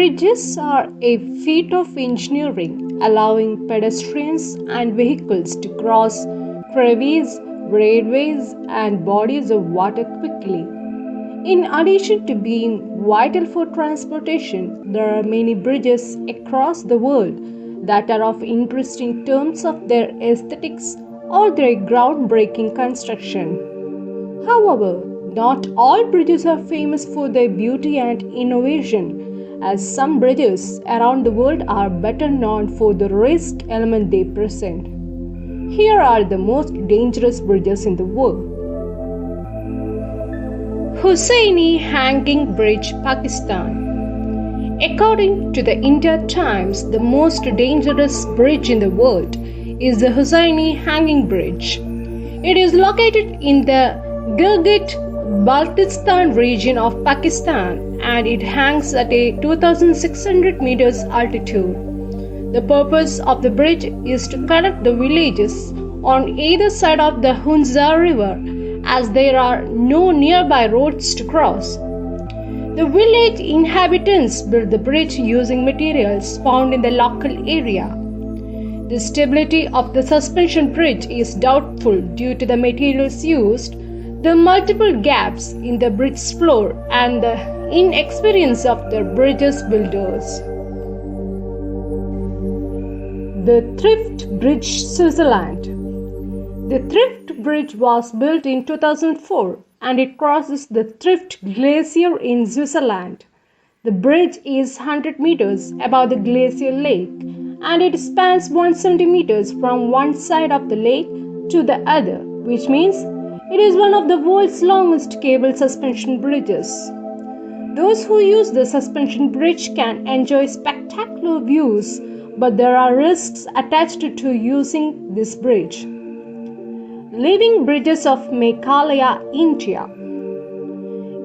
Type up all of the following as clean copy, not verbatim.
Bridges are a feat of engineering, allowing pedestrians and vehicles to cross crevices, railways, and bodies of water quickly. In addition to being vital for transportation, there are many bridges across the world that are of interest in terms of their aesthetics or their groundbreaking construction. However, not all bridges are famous for their beauty and innovation, as some bridges around the world are better known for the risk element they present. Here are the most dangerous bridges in the world. Hussaini Hanging Bridge, Pakistan. According to the India Times, the most dangerous bridge in the world is the Hussaini Hanging Bridge. It is located in the Gilgit-Baltistan region of Pakistan and it hangs at a 2,600 meters altitude. The purpose of the bridge is to connect the villages on either side of the Hunza River as there are no nearby roads to cross. The village inhabitants built the bridge using materials found in the local area. The stability of the suspension bridge is doubtful due to the materials used, the multiple gaps in the bridge's floor, and the inexperience of the bridge's builders. The Thrift Bridge, Switzerland. The Thrift Bridge was built in 2004 and it crosses the Thrift Glacier in Switzerland. The bridge is 100 meters above the glacier lake and it spans 170 meters from one side of the lake to the other, which means it is one of the world's longest cable suspension bridges. Those who use the suspension bridge can enjoy spectacular views, but there are risks attached to using this bridge. Living bridges of Meghalaya, India.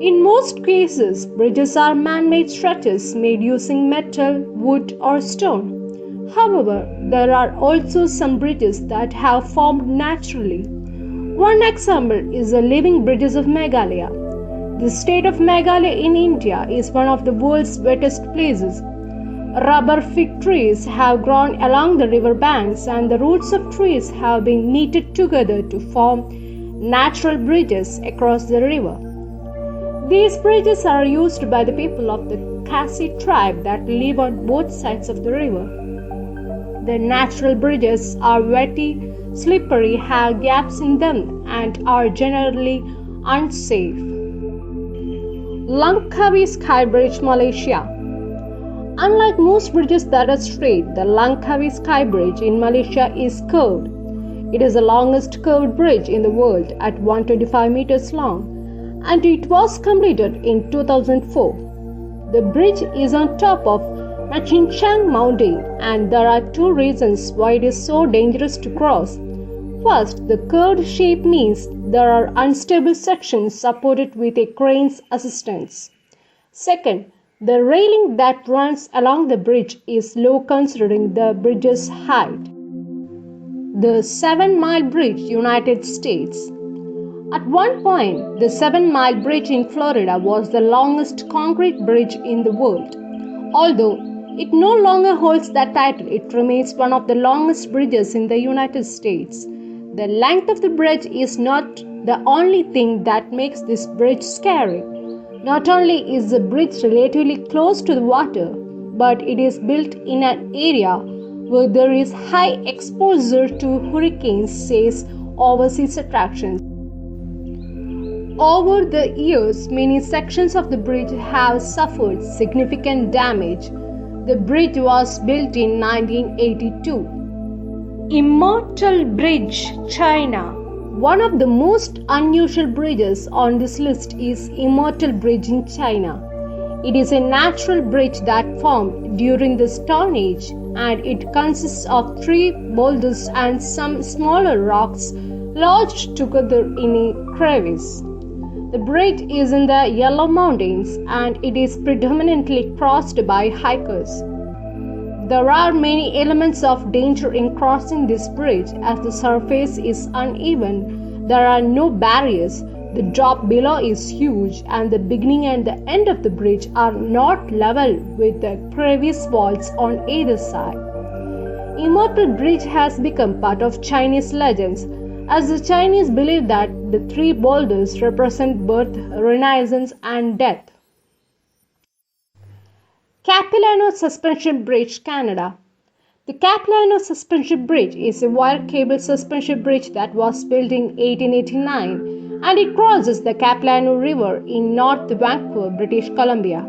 In most cases, bridges are man-made structures made using metal, wood, or stone. However, there are also some bridges that have formed naturally. One example is the living bridges of Meghalaya. The state of Meghalaya in India is one of the world's wettest places. Rubber fig trees have grown along the river banks and the roots of trees have been knitted together to form natural bridges across the river. These bridges are used by the people of the Khasi tribe that live on both sides of the river. The natural bridges are wetty, slippery, have gaps in them, and are generally unsafe. Langkawi Sky Bridge, Malaysia. Unlike most bridges that are straight, the Langkawi Sky Bridge in Malaysia is curved. It is the longest curved bridge in the world at 125 meters long, and it was completed in 2004. The bridge is on top of Machinchang Mountain, and there are two reasons why it is so dangerous to cross. First, the curved shape means there are unstable sections supported with a crane's assistance. Second, the railing that runs along the bridge is low considering the bridge's height. The 7-mile bridge, United States. At one point, the 7-mile bridge in Florida was the longest concrete bridge in the world. Although it no longer holds that title, it remains one of the longest bridges in the United States. The length of the bridge is not the only thing that makes this bridge scary. Not only is the bridge relatively close to the water, but it is built in an area where there is high exposure to hurricanes, says overseas attractions. Over the years, many sections of the bridge have suffered significant damage. The bridge was built in 1982. Immortal Bridge, China. One of the most unusual bridges on this list is Immortal Bridge in China. It is a natural bridge that formed during the Stone Age and it consists of 3 boulders and some smaller rocks lodged together in a crevice. The bridge is in the Yellow Mountains and it is predominantly crossed by hikers. There are many elements of danger in crossing this bridge as the surface is uneven, there are no barriers, The drop below is huge, and the beginning and the end of the bridge are not level with the crevice walls on either side. Immortal Bridge has become part of Chinese legends, as the Chinese believe that the three boulders represent birth, renaissance, and death. Capilano Suspension Bridge, Canada. The Capilano Suspension Bridge is a wire cable suspension bridge that was built in 1889, and it crosses the Capilano River in North Vancouver, British Columbia.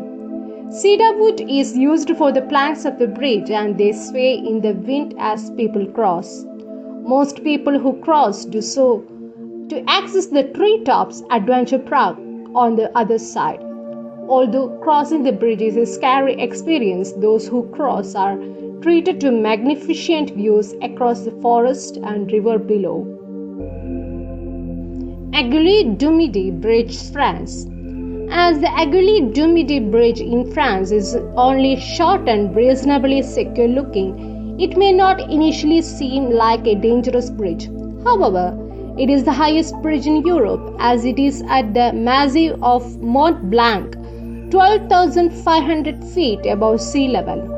Cedar wood is used for the planks of the bridge, and they sway in the wind as people cross. Most people who cross do so to access the Treetops Adventure Park on the other side. Although crossing the bridge is a scary experience, those who cross are treated to magnificent views across the forest and river below. Aiguille-du-Midi Bridge, France. As the Aiguille-du-Midi Bridge in France is only short and reasonably secure looking, it may not initially seem like a dangerous bridge. However, it is the highest bridge in Europe, as it is at the Massif of Mont Blanc, 12,500 feet above sea level.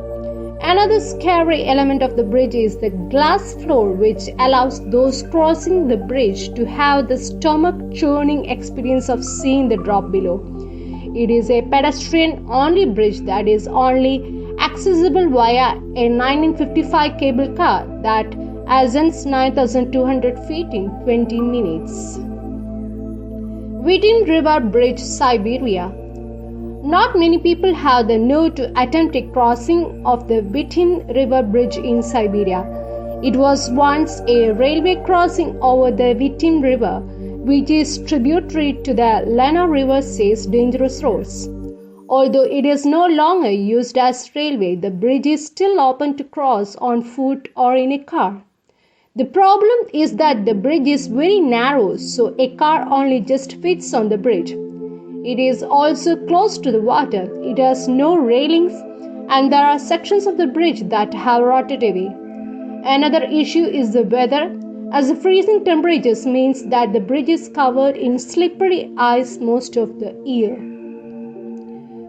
Another scary element of the bridge is the glass floor, which allows those crossing the bridge to have the stomach-churning experience of seeing the drop below. It is a pedestrian-only bridge that is only accessible via a 1955 cable car that ascends 9,200 feet in 20 minutes. Vitim River Bridge, Siberia. Not many people have the nerve to attempt a crossing of the Vitim River Bridge in Siberia. It was once a railway crossing over the Vitim River, which is tributary to the Lena River, says dangerous roads. Although it is no longer used as railway, the bridge is still open to cross on foot or in a car. The problem is that the bridge is very narrow, so a car only just fits on the bridge. It is also close to the water. It has no railings, and there are sections of the bridge that have rotted away. Another issue is the weather, as the freezing temperatures means that the bridge is covered in slippery ice most of the year.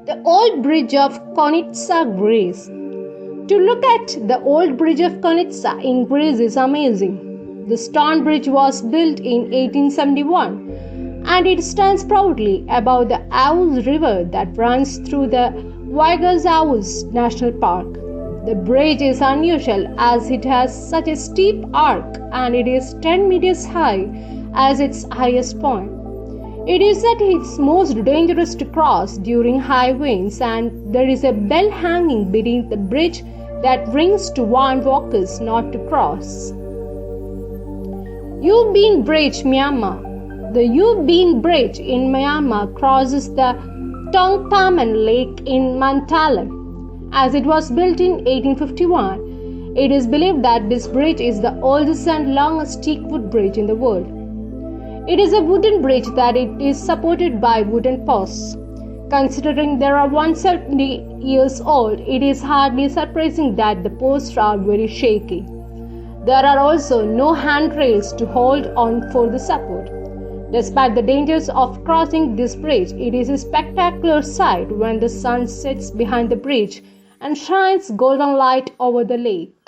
The Old Bridge of Konitsa, Greece. To look at the Old Bridge of Konitsa in Greece is amazing. The stone bridge was built in 1871. And it stands proudly above the Aous River that runs through the Vaigas National Park. The bridge is unusual as it has such a steep arc, and it is 10 meters high as its highest point. It is at its most dangerous to cross during high winds, and there is a bell hanging beneath the bridge that rings to warn walkers not to cross. U Bean Bridge, Myanmar. The U Bean Bridge in Myanmar crosses the Tongpaman Lake in Mantalam. As it was built in 1851, it is believed that this bridge is the oldest and longest teakwood bridge in the world. It is a wooden bridge that it is supported by wooden posts. Considering they are 170 years old, it is hardly surprising that the posts are very shaky. There are also no handrails to hold on for the support. Despite the dangers of crossing this bridge, it is a spectacular sight when the sun sets behind the bridge and shines golden light over the lake.